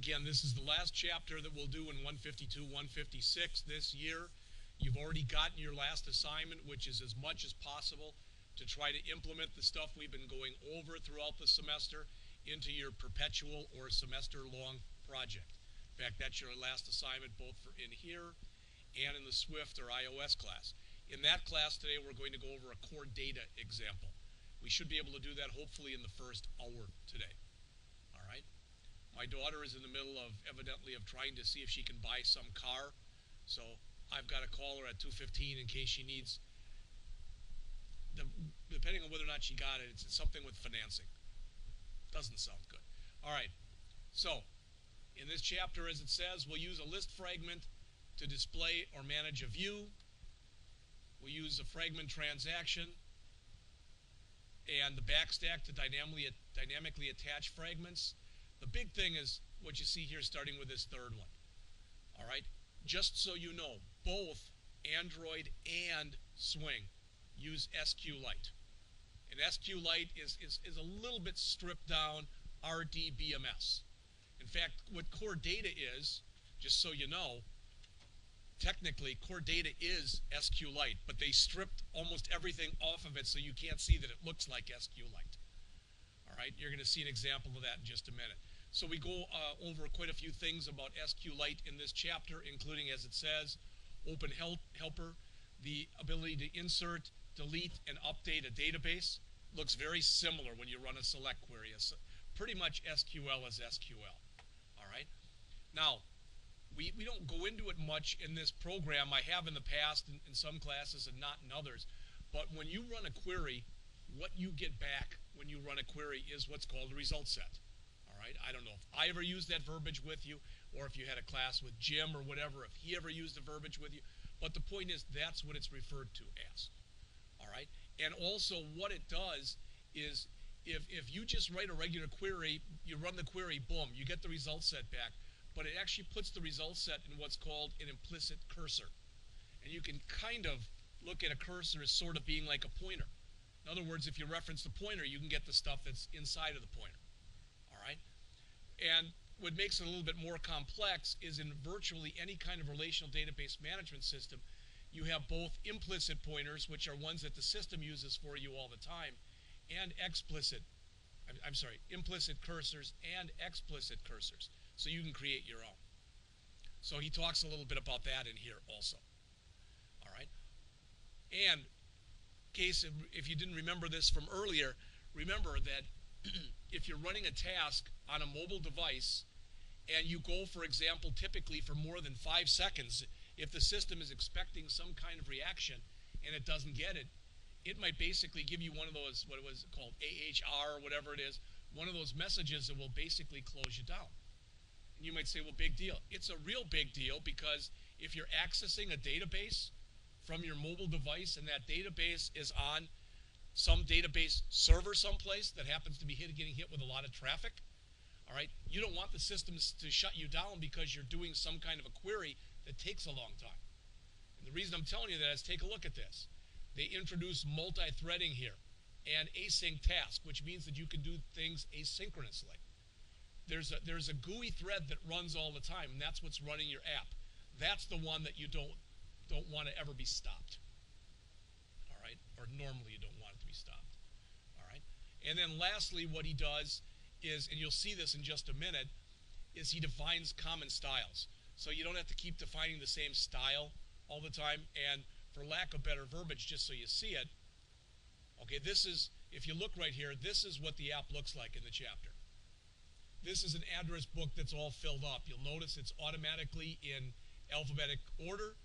Again, this is the last chapter that we'll do in 152, 156 this year. You've already gotten your last assignment, which is as much as possible to try to implement the stuff we've been going over throughout the semester into your perpetual or semester-long project. In fact, that's your last assignment both for in here and in the Swift or iOS class. In that class today, we're going to go over a core data example. We should be able to do that hopefully in the first hour today. All right? My daughter is in the middle of, evidently, of trying to see if she can buy some car. So I've got to call her at 2:15 in case she needs, depending on whether or not she got it, it's something with financing. Doesn't sound good. All right. So in this chapter, as it says, we'll use a list fragment to display or manage a view. We'll use a fragment transaction and the backstack to dynamically attach fragments. The big thing is what you see here starting with this third one. All right? Just so you know, both Android and Swing use Sqlite. And Sqlite is a little bit stripped down RDBMS. In fact, what core data is, just so you know, technically core data is Sqlite, but they stripped almost everything off of it so you can't see that it looks like Sqlite. All right, you're going to see an example of that in just a minute. So we go over quite a few things about Sqlite in this chapter, including, as it says, Open Helper, the ability to insert, delete, and update a database. Looks very similar when you run a select query. It's pretty much SQL as SQL. All right. Now, we don't go into it much in this program. I have in the past in some classes and not in others. But when you run a query, what you get back when you run a query is what's called a result set. All right. I don't know if I ever used that verbiage with you, or if you had a class with Jim or whatever, if he ever used the verbiage with you. But the point is that's what it's referred to as. All right. And also what it does is if you just write a regular query, you run the query, boom, you get the result set back. But it actually puts the result set in what's called an implicit cursor. And you can kind of look at a cursor as sort of being like a pointer. In other words, if you reference the pointer, you can get the stuff that's inside of the pointer. All right? And what makes it a little bit more complex is in virtually any kind of relational database management system, you have both implicit pointers, which are ones that the system uses for you all the time, and implicit cursors and explicit cursors. So you can create your own. So he talks a little bit about that in here also. All right. And in case if you didn't remember this from earlier, remember that if you're running a task on a mobile device and you go, for example, typically for more than 5 seconds, if the system is expecting some kind of reaction and it doesn't get it, it might basically give you one of those, what it was called, AHR or whatever it is, one of those messages that will basically close you down. And you might say, well, big deal. It's a real big deal because if you're accessing a database from your mobile device and that database is on some database server someplace that happens to be getting hit with a lot of traffic, all right, you don't want the systems to shut you down because you're doing some kind of a query that takes a long time. And the reason I'm telling you that is take a look at this. They introduced multi-threading here and async task, which means that you can do things asynchronously. There's a GUI thread that runs all the time, and that's what's running your app. That's the one that you don't want to ever be stopped. All right? Or normally you don't want it to be stopped. All right? And then lastly, what he does is, and you'll see this in just a minute, is he defines common styles. So you don't have to keep defining the same style all the time. And for lack of better verbiage, just so you see it, okay, this is, if you look right here, this is what the app looks like in the chapter. This is an address book that's all filled up. You'll notice it's automatically in alphabetic order.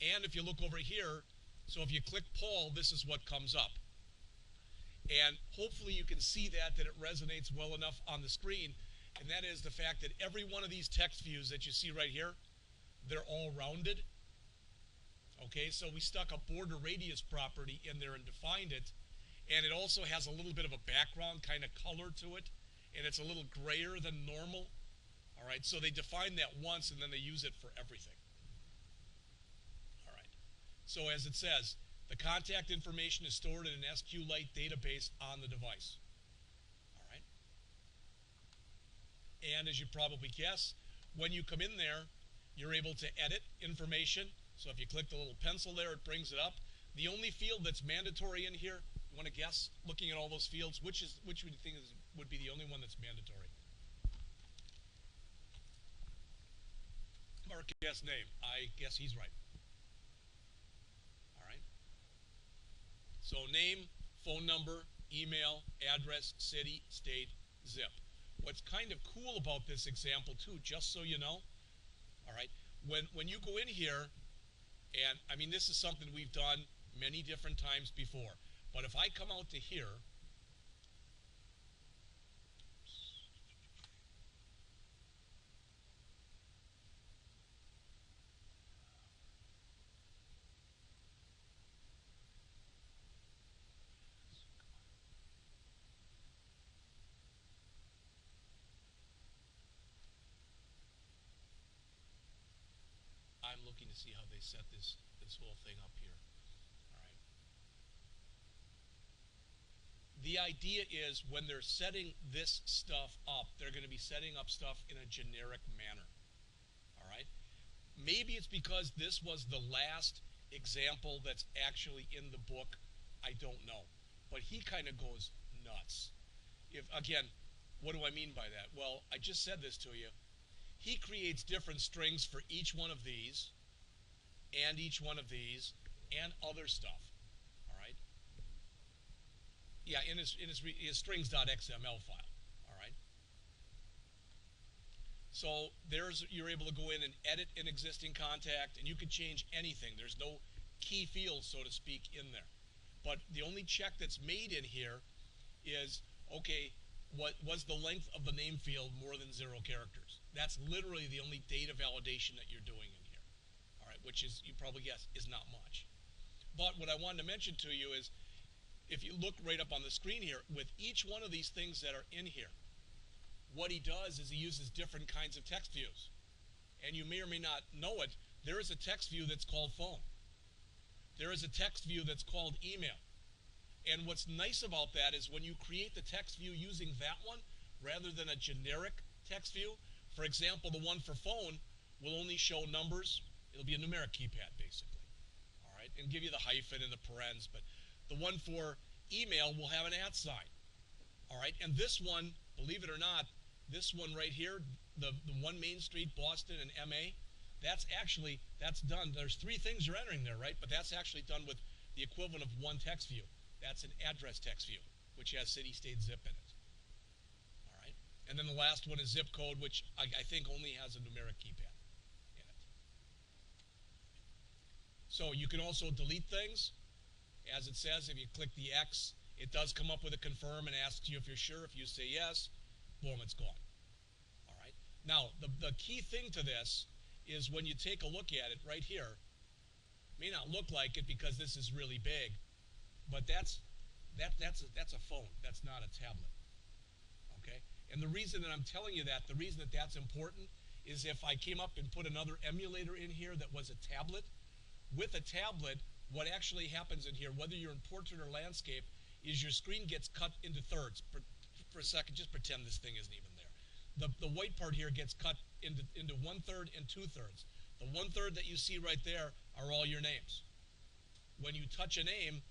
And if you look over here, so if you click Paul, this is what comes up. And hopefully you can see that it resonates well enough on the screen. And that is the fact that every one of these text views that you see right here, they're all rounded. Okay, so we stuck a border radius property in there and defined it. And it also has a little bit of a background kind of color to it. And it's a little grayer than normal. All right, so they define that once and then they use it for everything. All right, so as it says, the contact information is stored in an Sqlite database on the device. All right. And as you probably guess, when you come in there, you're able to edit information. So if you click the little pencil there, it brings it up. The only field that's mandatory in here, you want to guess, looking at all those fields, which would you think would be the only one that's mandatory? Mark guess name. I guess he's right. All right. So name, phone number, email, address, city, state, zip. What's kind of cool about this example too, just so you know, all right, when you go in here, and I mean this is something we've done many different times before, but if I come out to here, I'm looking to see how they set this whole thing up here. All right. The idea is when they're setting this stuff up, they're going to be setting up stuff in a generic manner. All right. Maybe it's because this was the last example that's actually in the book. I don't know. But he kind of goes nuts. Again, what do I mean by that? Well, I just said this to you. He creates different strings for each one of these, and each one of these, and other stuff. All right. Yeah, in his strings.xml file. All right. So you're able to go in and edit an existing contact, and you can change anything. There's no key fields, so to speak, in there. But the only check that's made in here is, okay, what was the length of the name field more than 0 characters? That's literally the only data validation that you're doing in here. All right, which is, you probably guess, is not much. But what I wanted to mention to you is, if you look right up on the screen here, with each one of these things that are in here, what he does is he uses different kinds of text views. And you may or may not know it, there is a text view that's called phone. There is a text view that's called email. And what's nice about that is when you create the text view using that one, rather than a generic text view, for example, the one for phone will only show numbers. It'll be a numeric keypad, basically. All right, and give you the hyphen and the parens. But the one for email will have an @ sign. All right, and this one, believe it or not, this one right here, the 1 Main Street, Boston, and MA, that's done. There's 3 things you're entering there, right? But that's actually done with the equivalent of 1 text view. That's an address text view, which has city, state, zip in it. All right, and then the last one is zip code, which I think only has a numeric keypad in it. So you can also delete things. As it says, if you click the X, it does come up with a confirm and asks you if you're sure. If you say yes, boom, it's gone. All right. Now, the key thing to this is when you take a look at it right here, it may not look like it because this is really big, but that's a phone. That's not a tablet. Okay? And the reason that I'm telling you that, the reason that that's important is if I came up and put another emulator in here that was a tablet, with a tablet, what actually happens in here, whether you're in portrait or landscape, is your screen gets cut into thirds. For a second, just pretend this thing isn't even there. The white part here gets cut into 1/3 and 2/3. The 1/3 that you see right there are all your names. When you touch a name,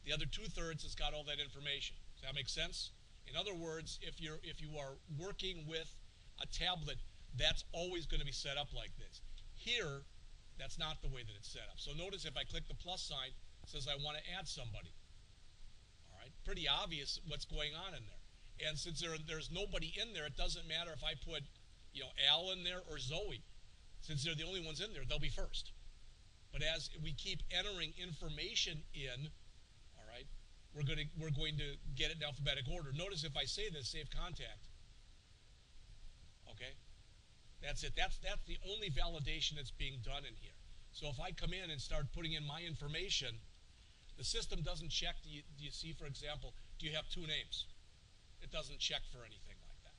the other 2/3 has got all that information. Does that make sense? In other words, if you are working with a tablet, that's always going to be set up like this. Here, that's not the way that it's set up. So notice if I click the plus sign, it says I want to add somebody. All right, pretty obvious what's going on in there. And since there's nobody in there, it doesn't matter if I put, Al in there or Zoe. Since they're the only ones in there, they'll be first. But as we keep entering information in, all right, we're going to get it in alphabetic order. Notice if I say this, save contact. Okay, that's it. That's the only validation that's being done in here. So if I come in and start putting in my information, the system doesn't check. Do you see, for example, do you have 2 names? It doesn't check for anything like that.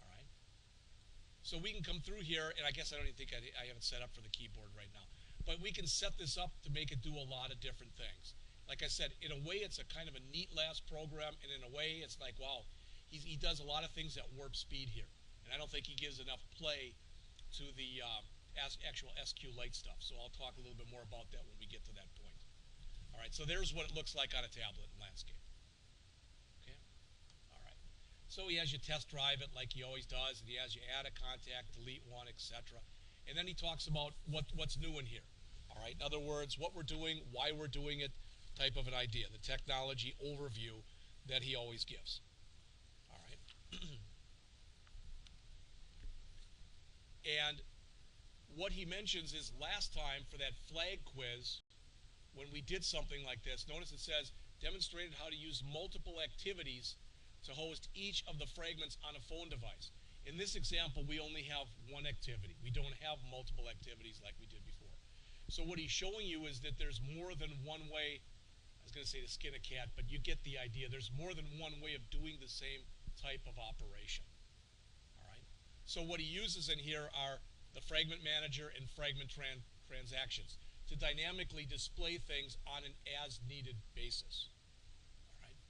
All right. So we can come through here, and I guess I don't even think I have it set up for the keyboard right now. But we can set this up to make it do a lot of different things. Like I said, in a way, it's a kind of a neat last program, and in a way, it's like, wow, he does a lot of things at warp speed here. And I don't think he gives enough play to the actual Sqlite stuff. So I'll talk a little bit more about that when we get to that point. All right, so there's what it looks like on a tablet in landscape. Okay, all right. So he has you test drive it like he always does, and he has you add a contact, delete one, etc. And then he talks about what's new in here. All right, in other words, what we're doing, why we're doing it, type of an idea, the technology overview that he always gives. All right. And what he mentions is last time for that flag quiz, when we did something like this, notice it says, demonstrated how to use multiple activities to host each of the fragments on a phone device. In this example, we only have one activity. We don't have multiple activities like we did before. So what he's showing you is that there's more than one way, I was going to say to skin a cat, but you get the idea. There's more than one way of doing the same type of operation. All right. So what he uses in here are the fragment manager and fragment transactions to dynamically display things on an as-needed basis. All right.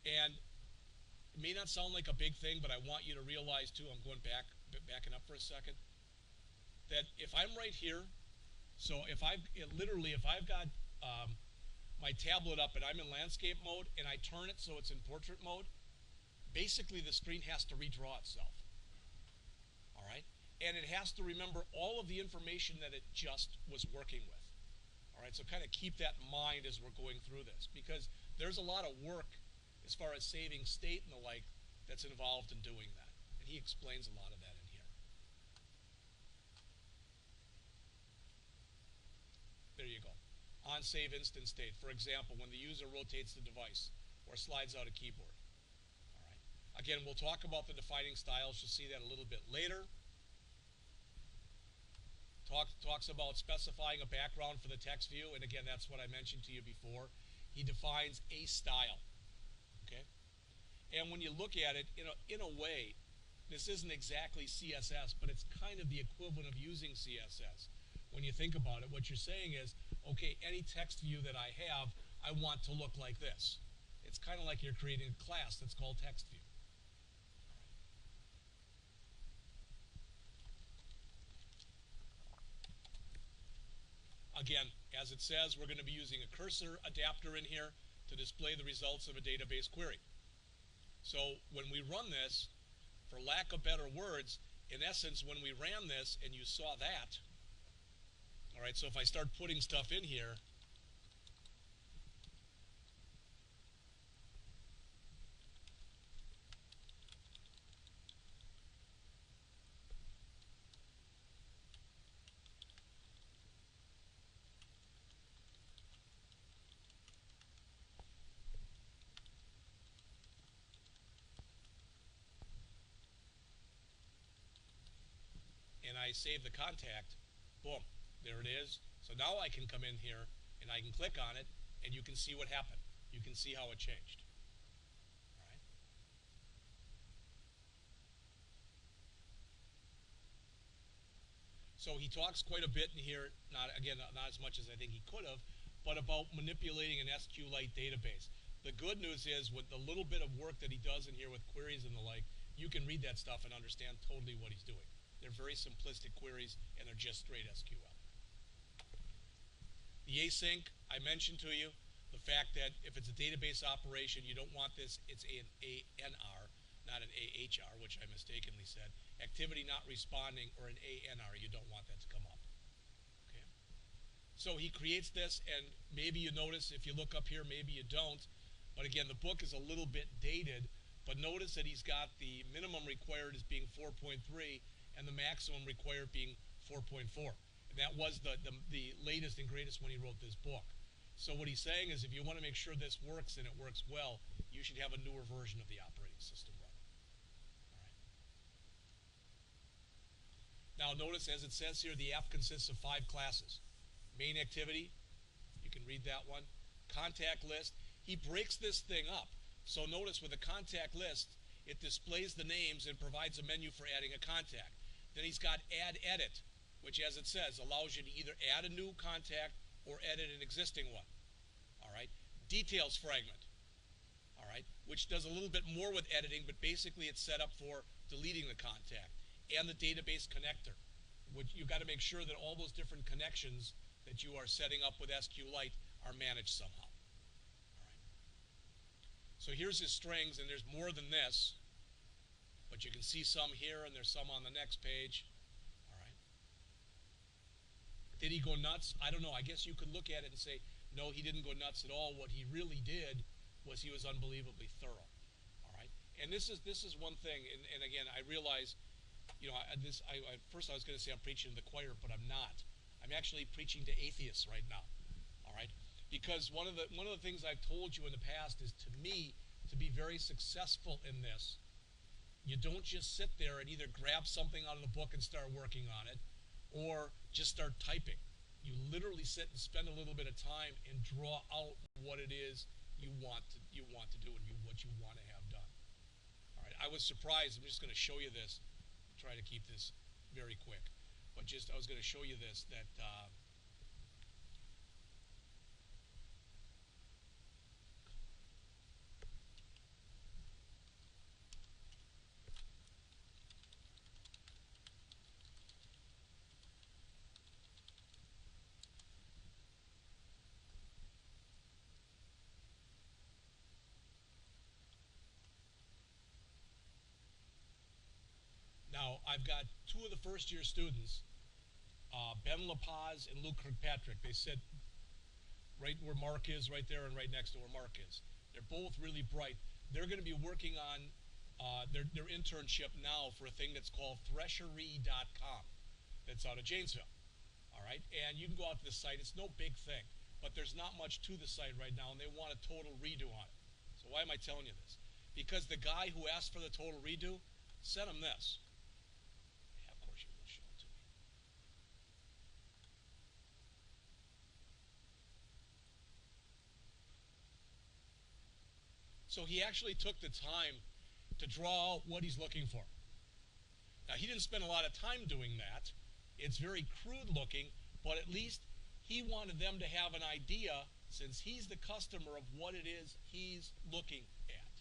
And it may not sound like a big thing, but I want you to realize too, I'm going backing up for a second, that if I'm right here, so if I've got my tablet up and I'm in landscape mode and I turn it so it's in portrait mode, basically the screen has to redraw itself. All right? And it has to remember all of the information that it just was working with. All right, so kind of keep that in mind as we're going through this, because there's a lot of work as far as saving state and the like that's involved in doing that. And he explains a lot of that in here. There you go. On save instant state. For example, when the user rotates the device or slides out a keyboard. All right. Again, we'll talk about the defining styles. You'll see that a little bit later. Talks about specifying a background for the text view, and again, that's what I mentioned to you before. He defines a style, okay? And when you look at it, in a way, this isn't exactly CSS, but it's kind of the equivalent of using CSS. When you think about it, what you're saying is, okay, any text view that I have, I want to look like this. It's kind of like you're creating a class that's called text view. Again, as it says, we're going to be using a cursor adapter in here to display the results of a database query. So when we run this, for lack of better words, in essence, when we ran this and you saw that, all right, so if I start putting stuff in here, and I save the contact, boom, there it is. So now I can come in here and I can click on it and you can see what happened. You can see how it changed. All right. So he talks quite a bit in here, not as much as I think he could have, but about manipulating an Sqlite database. The good news is with the little bit of work that he does in here with queries and the like, you can read that stuff and understand totally what he's doing. They're very simplistic queries, and they're just straight SQL. The async, I mentioned to you, the fact that if it's a database operation, you don't want this, it's an ANR, not an AHR, which I mistakenly said. Activity not responding, or an ANR, you don't want that to come up. Okay? So he creates this, and maybe you notice, if you look up here, maybe you don't, but again, the book is a little bit dated, but notice that he's got the minimum required as being 4.3, and the maximum required being 4.4. And that was the latest and greatest when he wrote this book. So what he's saying is if you want to make sure this works and it works well, you should have a newer version of the operating system running. All right. Now notice, as it says here, the app consists of 5 classes. Main activity, you can read that one. Contact list, he breaks this thing up. So notice with a contact list, it displays the names and provides a menu for adding a contact. Then he's got add edit, which, as it says, allows you to either add a new contact or edit an existing one. All right. Details fragment. All right. Which does a little bit more with editing, but basically it's set up for deleting the contact. and the database connector, which you've got to make sure that all those different connections that you are setting up with Sqlite are managed somehow. All right. So here's his strings, and there's more than this, but you can see some here, and there's some on the next page. All right. Did he go nuts? I don't know. I guess you could look at it and say, no, he didn't go nuts at all. What he really did was he was unbelievably thorough. All right. And this is one thing, and again, I realize, you know, first I was going to say I'm preaching to the choir, but I'm not. I'm actually preaching to atheists right now. All right. Because one of the things I've told you in the past is, to me, to be very successful in this, you don't just sit there and either grab something out of the book and start working on it, or just start typing. You literally sit and spend a little bit of time and draw out what it is you want to do and what you want to have done. All right. I was surprised. I'm just going to show you this. Try to keep this very quick, but I was going to show you this, that now I've got two of the first-year students, Ben LaPaz and Luke Kirkpatrick. They said right where Mark is, right there, and right next to where Mark is. They're both really bright. They're going to be working on their internship now for a thing that's called Threshery.com, that's out of Janesville. All right, and you can go out to the site. It's no big thing, but there's not much to the site right now, and they want a total redo on it. So why am I telling you this? Because the guy who asked for the total redo sent him this. Yeah, of course you will show it to me. So he actually took the time to draw out what he's looking for. Now, he didn't spend a lot of time doing that. It's very crude looking, but at least he wanted them to have an idea, since he's the customer, of what it is he's looking at,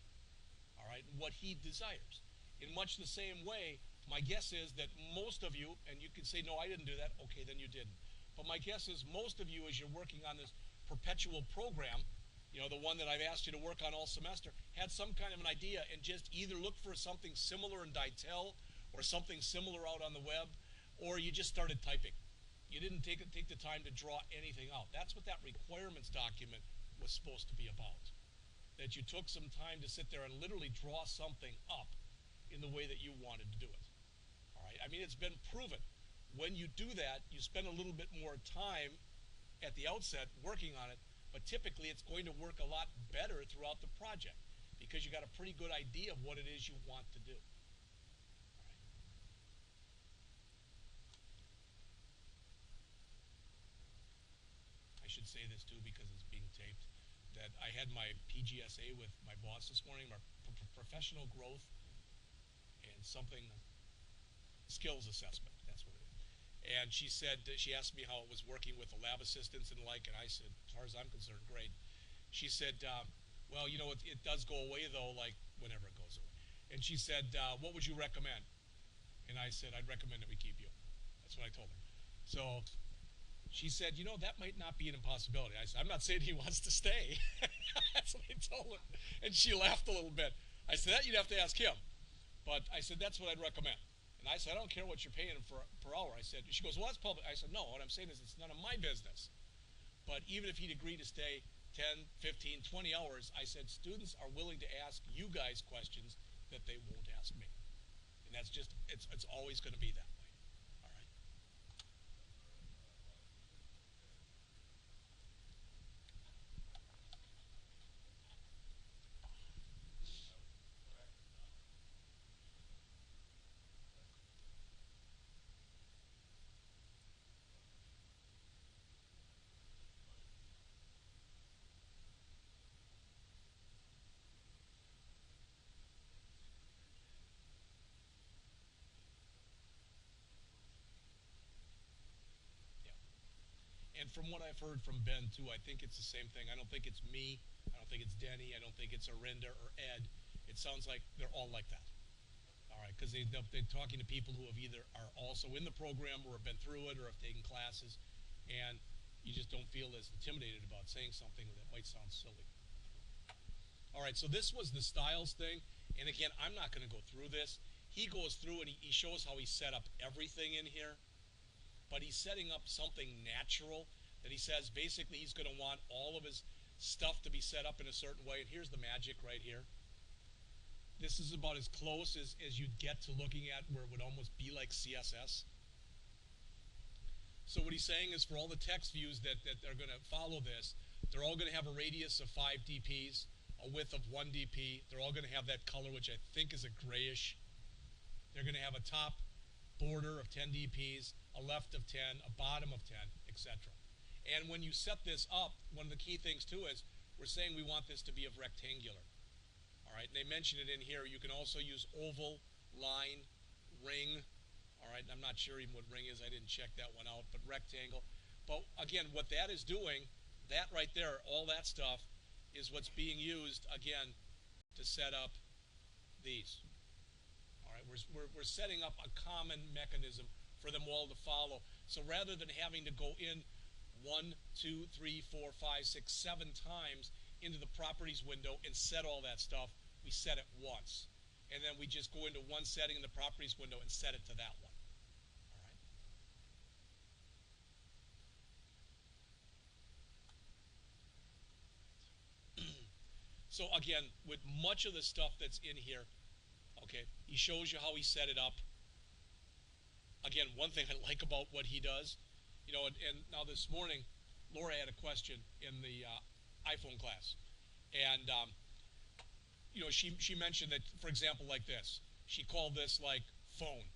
all right, and what he desires. In much the same way, my guess is that most of you, and you can say, no, I didn't do that. Okay, then you didn't. But my guess is most of you, as you're working on this perpetual program, you know, the one that I've asked you to work on all semester, had some kind of an idea and just either look for something similar in Ditel or something similar out on the web, or you just started typing. You didn't take the time to draw anything out. That's what that requirements document was supposed to be about. That you took some time to sit there and literally draw something up in the way that you wanted to do it. All right. I mean, it's been proven. When you do that, you spend a little bit more time at the outset working on it, but typically it's going to work a lot better throughout the project because you got a pretty good idea of what it is you want to do. I should say this too because it's being taped, that I had my PGSA with my boss this morning, my professional growth and something skills assessment. That's what it is. And she said, she asked me how it was working with the lab assistants and the like, and I said, as far as I'm concerned, great. She said, well, you know, it does go away though, like whenever it goes away. And she said, what would you recommend? And I said, I'd recommend that we keep you. That's what I told her. So she said, you know, that might not be an impossibility. I said, I'm not saying he wants to stay. That's what I told her. And she laughed a little bit. I said, that you'd have to ask him. But I said, that's what I'd recommend. And I said, I don't care what you're paying him per hour. I said, she goes, well, that's public. I said, no, what I'm saying is it's none of my business. But even if he'd agree to stay 10, 15, 20 hours, I said, students are willing to ask you guys questions that they won't ask me. And that's just, it's always going to be that way. All right. And from what I've heard from Ben, too, I think it's the same thing. I don't think it's me. I don't think it's Denny. I don't think it's Arinda or Ed. It sounds like they're all like that. All right, because they're talking to people who have either are also in the program or have been through it or have taken classes, and you just don't feel as intimidated about saying something that might sound silly. All right, so this was the styles thing, and again, I'm not going to go through this. He goes through and he shows how he set up everything in here, but he's setting up something natural that he says basically he's going to want all of his stuff to be set up in a certain way, and here's the magic right here. This is about as close as you'd get to looking at where it would almost be like CSS. So what he's saying is for all the text views that are going to follow this, they're all going to have a radius of 5 dps, a width of 1 dp. They're all going to have that color, which I think is a grayish. They're going to have a top border of 10 dps, a left of 10, a bottom of 10, etc. And when you set this up, one of the key things too is we're saying we want this to be of rectangular. All right, and they mention it in here. You can also use oval, line, ring. All right, and I'm not sure even what ring is. I didn't check that one out, but rectangle. But again, what that is doing, that right there, all that stuff, is what's being used, again, to set up these. All right, we're setting up a common mechanism for them all to follow. So rather than having to go in 1, 2, 3, 4, 5, 6, 7 times into the properties window and set all that stuff, we set it once. And then we just go into one setting in the properties window and set it to that one. All right. So again, with much of the stuff that's in here, okay, he shows you how he set it up. Again, one thing I like about what he does, you know, and now this morning, Laura had a question in the iPhone class, and you know, she mentioned that, for example, like this, she called this like phone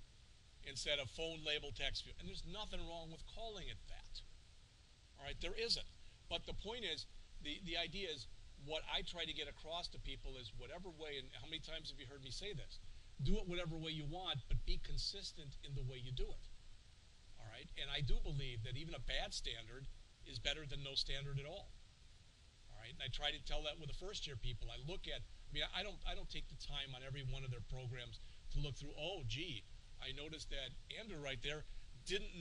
instead of phone label text view, and there's nothing wrong with calling it that. All right, there isn't. But the point is, the idea is, what I try to get across to people is whatever way, and how many times have you heard me say this? Do it whatever way you want, but be consistent in the way you do it. All right, and I do believe that even a bad standard is better than no standard at all. All right, and I try to tell that with the first year people. I look at, I mean, I don't take the time on every one of their programs to look through. Oh, gee, I noticed that Andrew right there didn't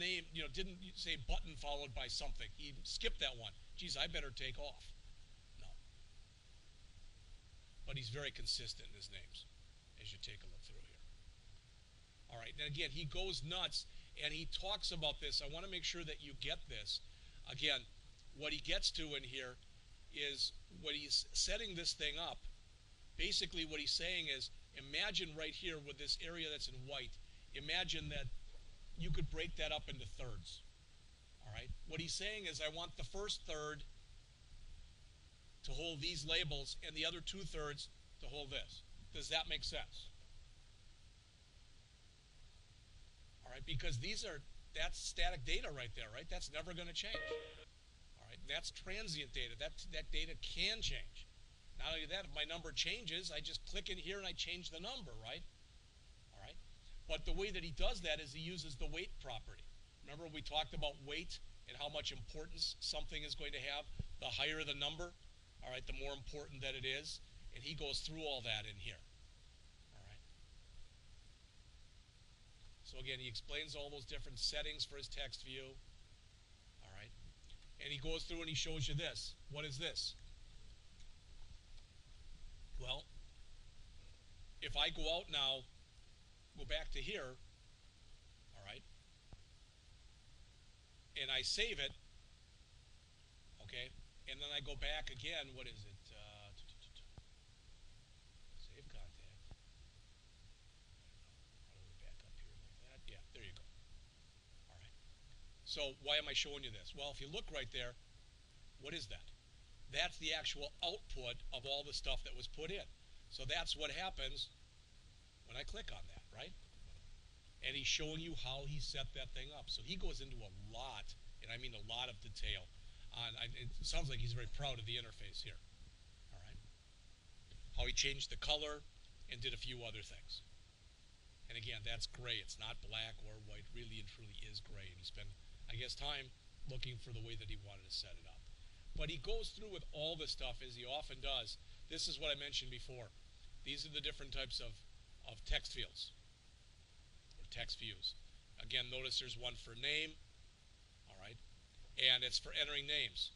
say button followed by something. He skipped that one. Geez, I better take off. No, but he's very consistent in his names as you take a look through here. All right, and again, he goes nuts and he talks about this. I want to make sure that you get this. Again, what he gets to in here is when he's setting this thing up, basically what he's saying is, imagine right here with this area that's in white, imagine that you could break that up into thirds. All right, what he's saying is I want the first third to hold these labels and the other 2/3 to hold this. Does that make sense? All right, because that's static data right there, right? That's never going to change. All right, that's transient data. That data can change. Not only that, if my number changes, I just click in here and I change the number, right? All right, but the way that he does that is he uses the weight property. Remember we talked about weight and how much importance something is going to have? The higher the number, all right, the more important that it is. And he goes through all that in here. All right. So again, he explains all those different settings for his text view. All right. And he goes through and he shows you this. What is this? Well, if I go out now, go back to here, all right, and I save it, okay, and then I go back again, what is it? Save contact. How do we back up here like that? Yeah, there you go. All right. So why am I showing you this? Well, if you look right there, what is that? That's the actual output of all the stuff that was put in. So that's what happens when I click on that, right? And he's showing you how he set that thing up. So he goes into a lot, and I mean a lot of detail. It sounds like he's very proud of the interface here. All right. How he changed the color and did a few other things. And again, that's gray. It's not black or white. Really and truly is gray. And he spent, I guess, time looking for the way that he wanted to set it up. But he goes through with all this stuff, as he often does. This is what I mentioned before. These are the different types of text fields. text views. Again, notice there's one for name, all right, and it's for entering names.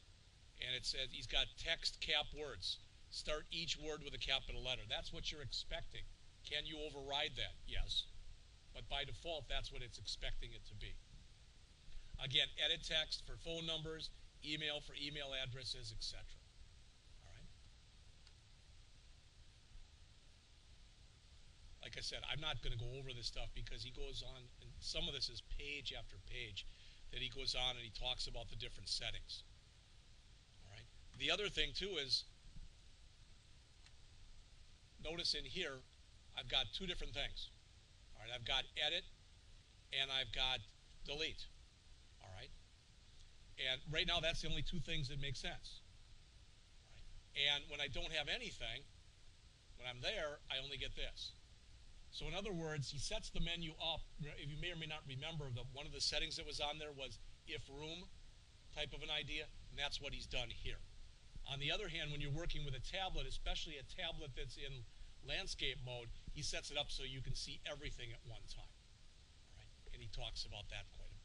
And it says he's got text cap words. Start each word with a capital letter. That's what you're expecting. Can you override that? Yes. But by default, that's what it's expecting it to be. Again, edit text for phone numbers, email for email addresses, etc. All right. Like I said, I'm not going to go over this stuff because he goes on, and some of this is page after page, that he goes on and he talks about the different settings. All right. The other thing too is, notice in here, I've got two different things. All right, I've got edit and I've got delete. All right, and right now that's the only two things that make sense. All right. And when I don't have anything, when I'm there, I only get this. So in other words, he sets the menu up. If you may or may not remember, one of the settings that was on there was if room type of an idea, and that's what he's done here. On the other hand, when you're working with a tablet, especially a tablet that's in landscape mode, he sets it up so you can see everything at one time. All right? And he talks about that quite a bit.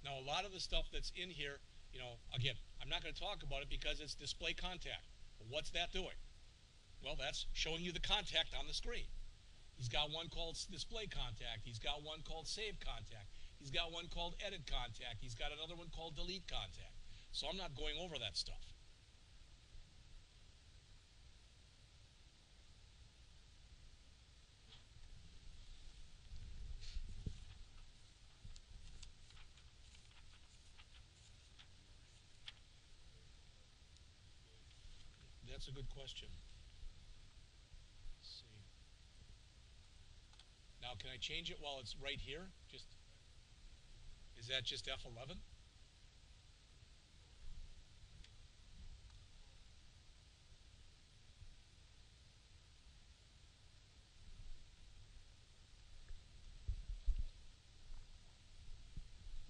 Now, a lot of the stuff that's in here, again, I'm not going to talk about it because it's display contact. But what's that doing? Well, that's showing you the contact on the screen. He's got one called display contact. He's got one called save contact. He's got one called edit contact. He's got another one called delete contact. So I'm not going over that stuff. That's a good question. Let's see. Now, can I change it while it's right here? Is that just F11?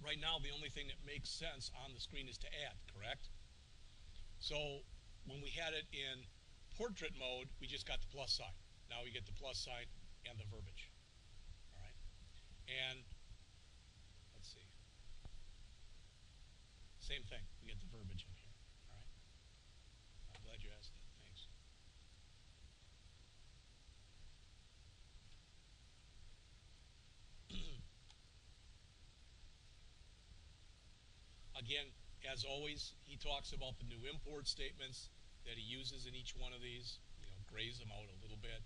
Right now, the only thing that makes sense on the screen is to add, correct? So when we had it in portrait mode, we just got the plus sign. Now we get the plus sign and the verbiage. All right. And let's see. Same thing. We get the verbiage in here. All right. I'm glad you asked that. Thanks. Again, as always, he talks about the new import statements that he uses in each one of these, grays them out a little bit.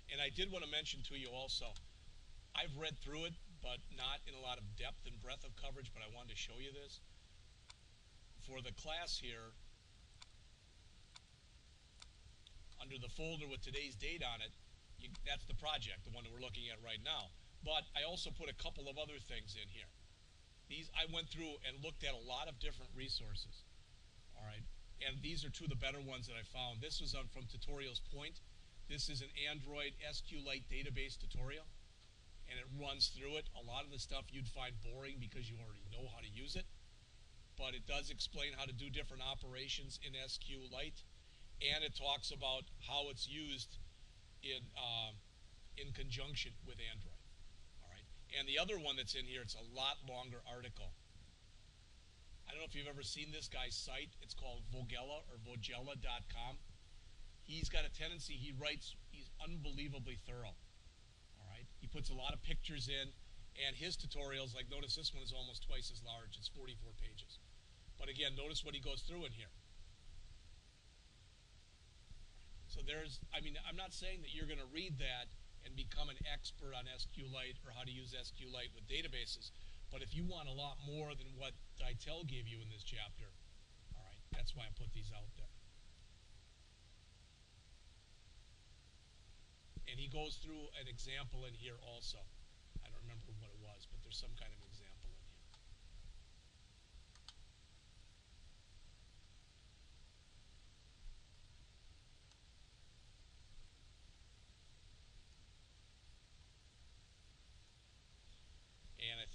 And I did want to mention to you also, I've read through it, but not in a lot of depth and breadth of coverage, but I wanted to show you this. For the class here, under the folder with today's date on it, that's the project, the one that we're looking at right now. But I also put a couple of other things in here. I went through and looked at a lot of different resources. All right, and these are two of the better ones that I found. This was from Tutorials Point. This is an Android Sqlite database tutorial, and it runs through it. A lot of the stuff you'd find boring because you already know how to use it, but it does explain how to do different operations in Sqlite, and it talks about how it's used in conjunction with Android. And the other one that's in here, it's a lot longer article. I don't know if you've ever seen this guy's site. It's called Vogella or Vogella.com. He's got a tendency, he's unbelievably thorough. All right. He puts a lot of pictures in, and his tutorials, like notice this one is almost twice as large. It's 44 pages. But again, notice what he goes through in here. So I'm not saying that you're going to read that and become an expert on Sqlite or how to use Sqlite with databases. But if you want a lot more than what Untitled gave you in this chapter, all right, that's why I put these out there. And he goes through an example in here also. I don't remember what it was, but there's some kind of example in here.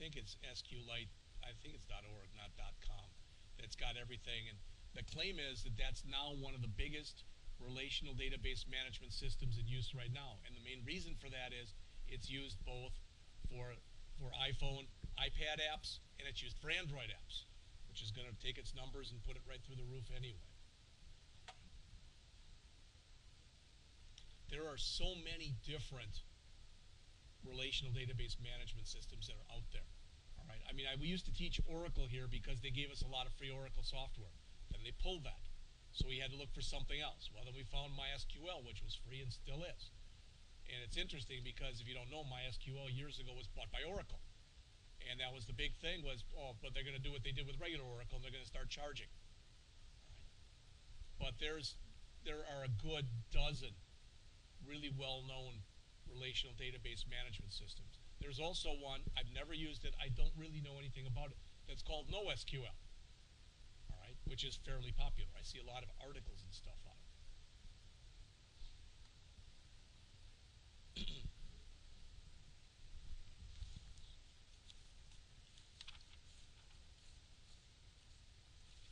think it's Sqlite, I think it's .org, not .com. That's got everything, and the claim is that that's now one of the biggest relational database management systems in use right now. And the main reason for that is it's used both for iPhone, iPad apps, and it's used for Android apps, which is going to take its numbers and put it right through the roof anyway. There are so many different relational database management systems that are out there. All right. I mean, we used to teach Oracle here because they gave us a lot of free Oracle software. Then they pulled that. So we had to look for something else. Well, then we found MySQL, which was free and still is. And it's interesting because if you don't know, MySQL years ago was bought by Oracle. And that was the big thing was, oh, but they're going to do what they did with regular Oracle, and they're going to start charging. But there are a good dozen really well-known relational database management systems. There's also one, I've never used it, I don't really know anything about it, that's called NoSQL, all right, which is fairly popular. I see a lot of articles and stuff on it.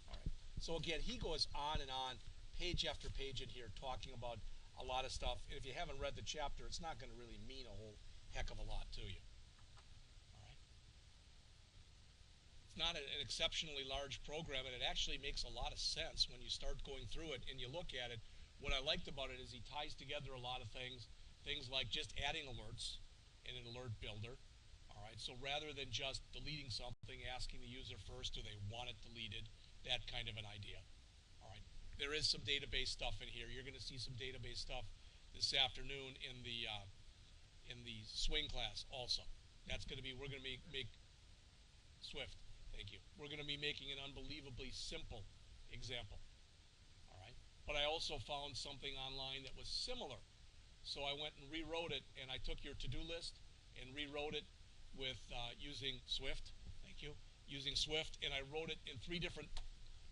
All right, so again, he goes on and on, page after page in here, talking about a lot of stuff. And if you haven't read the chapter, it's not going to really mean a whole heck of a lot to you. All right. It's not an exceptionally large program, and it actually makes a lot of sense when you start going through it and you look at it. What I liked about it is he ties together a lot of things like just adding alerts in an alert builder. All right. So rather than just deleting something, asking the user first, do they want it deleted? That kind of an idea. There is some database stuff in here. You're going to see some database stuff this afternoon in the swing class also. That's going to be, we're going to make Swift. Thank you. We're going to be making an unbelievably simple example. All right. But I also found something online that was similar. So I went and rewrote it, and I took your to-do list and rewrote it with using Swift. Thank you. Using Swift, and I wrote it in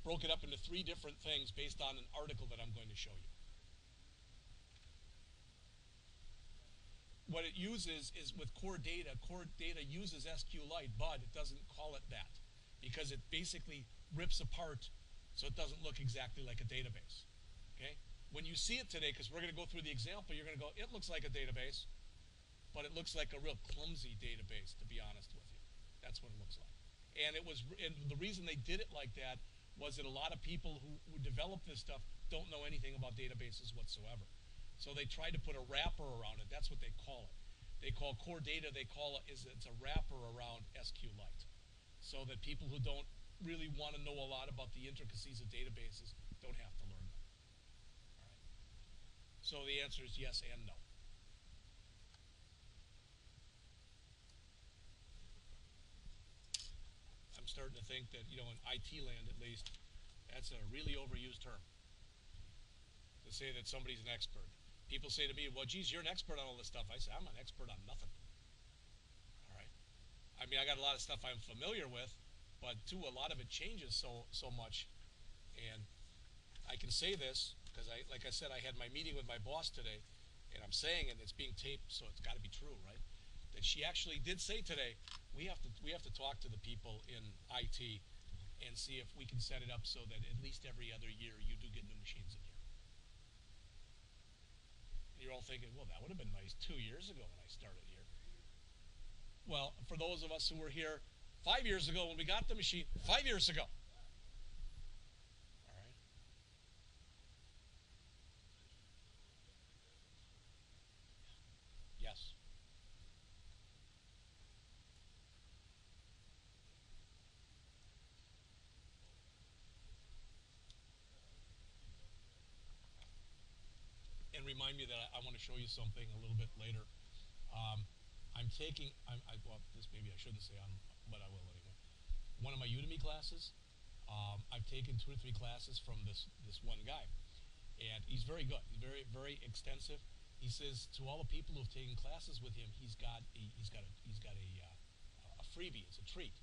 broke it up into 3 different things based on an article that I'm going to show you. What it uses is with core data uses Sqlite, but it doesn't call it that because it basically rips apart so it doesn't look exactly like a database. Okay? When you see it today, because we're going to go through the example, you're going to go, it looks like a database, but it looks like a real clumsy database, to be honest with you. That's what it looks like. And the reason they did it like that was that a lot of people who develop this stuff don't know anything about databases whatsoever. So they tried to put a wrapper around it. That's what they call it. They call core data, it's a wrapper around Sqlite. So that people who don't really want to know a lot about the intricacies of databases don't have to learn them. All right. So the answer is yes and no. I'm starting to think that, in IT land at least, that's a really overused term to say that somebody's an expert. People say to me, well, geez, you're an expert on all this stuff. I say, I'm an expert on nothing. All right. I mean, I got a lot of stuff I'm familiar with, but too, a lot of it changes so much. And I can say this because, like I said, I had my meeting with my boss today, and I'm saying it, it's being taped, so it's got to be true, right? That she actually did say today, we have to talk to the people in IT and see if we can set it up so that at least every other year you do get new machines in here. And you're all thinking, well, that would have been nice 2 years ago when I started here. Well, for those of us who were here 5 years ago when we got the machine, 5 years ago. All right. Yes. And remind me that I want to show you something a little bit later. Well, this maybe I shouldn't say on, but I will anyway. One of my Udemy classes, I've taken 2 or 3 classes from this one guy, and he's very good. He's very, very extensive. He says to all the people who've taken classes with him, he's got a freebie. It's a treat.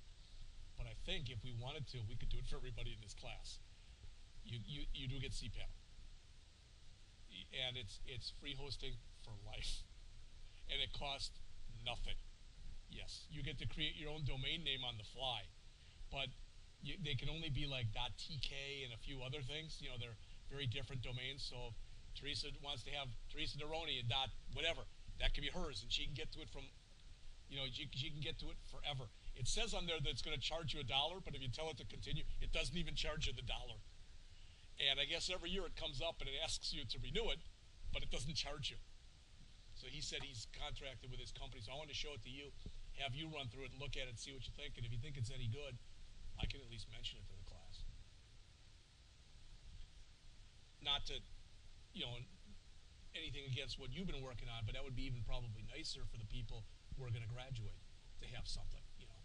But I think if we wanted to, we could do it for everybody in this class. You do get cPanel. And it's free hosting for life, and it costs nothing. Yes, you get to create your own domain name on the fly, but they can only be like .tk and a few other things. You know, they're very different domains. So if Teresa wants to have Teresa Neroni and whatever, that can be hers, and she can get to it from, you know, she can get to it forever. It says on there that it's going to charge you $1, but if you tell it to continue, it doesn't even charge you the $1. And I guess every year it comes up and it asks you to renew it, but it doesn't charge you. So he said he's contracted with his company, so I wanted to show it to you, have you run through it and look at it and see what you think, and if you think it's any good, I can at least mention it to the class. Not to, you know, anything against what you've been working on, but that would be even probably nicer for the people who are going to graduate to have something, you know.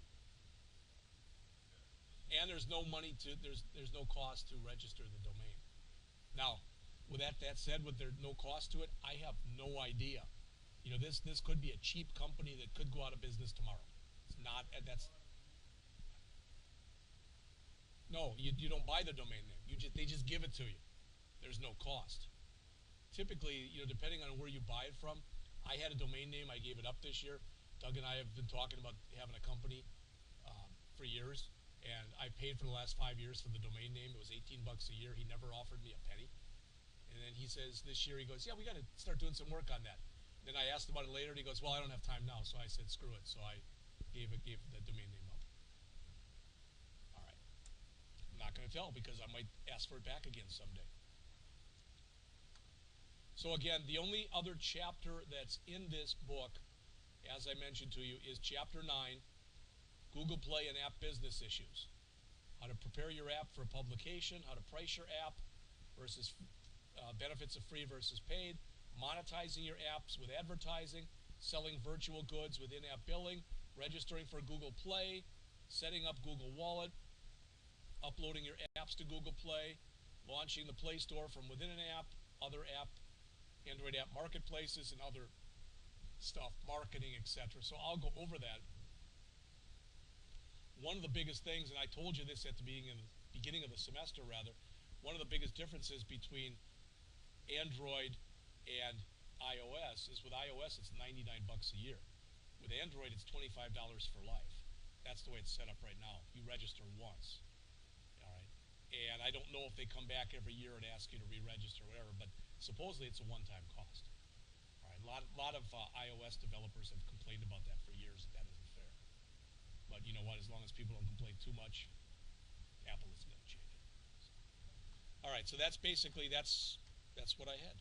And there's no money to, there's no cost to register the domain. Now, with that said, with there no cost to it, I have no idea. You know, this could be a cheap company that could go out of business tomorrow. It's not, that's, no, you don't buy the domain name. They just give it to you. There's no cost. Typically, you know, depending on where you buy it from, I had a domain name. I gave it up this year. Doug and I have been talking about having a company for years, and I paid for the last 5 years for the domain name. It was $18 a year. He never offered me a penny. And then he says this year, he goes, yeah, we got to start doing some work on that. Then I asked about it later, and he goes, well, I don't have time now. So I said, screw it. So I gave the domain name up. All right. I'm not going to tell because I might ask for it back again someday. So again, the only other chapter that's in this book, as I mentioned to you, is Chapter 9, Google Play and App Business Issues. How to prepare your app for publication, how to price your app versus benefits of free versus paid, monetizing your apps with advertising, selling virtual goods with in-app billing, registering for Google Play, setting up Google Wallet, uploading your apps to Google Play, launching the Play Store from within an app, other app, Android app marketplaces and other stuff, marketing, etc. So I'll go over that. One of the biggest things, and I told you this at the beginning of the semester rather, one of the biggest differences between Android and iOS is with iOS it's $99 a year. With Android it's $25 for life. That's the way it's set up right now. You register once. All right. And I don't know if they come back every year and ask you to re-register or whatever, but supposedly it's a one-time cost. All right. A lot of iOS developers have complained about that for years, that isn't fair. But you know what? As long as people don't complain too much, Apple isn't going to change it. So. All right. So that's basically that's what I had.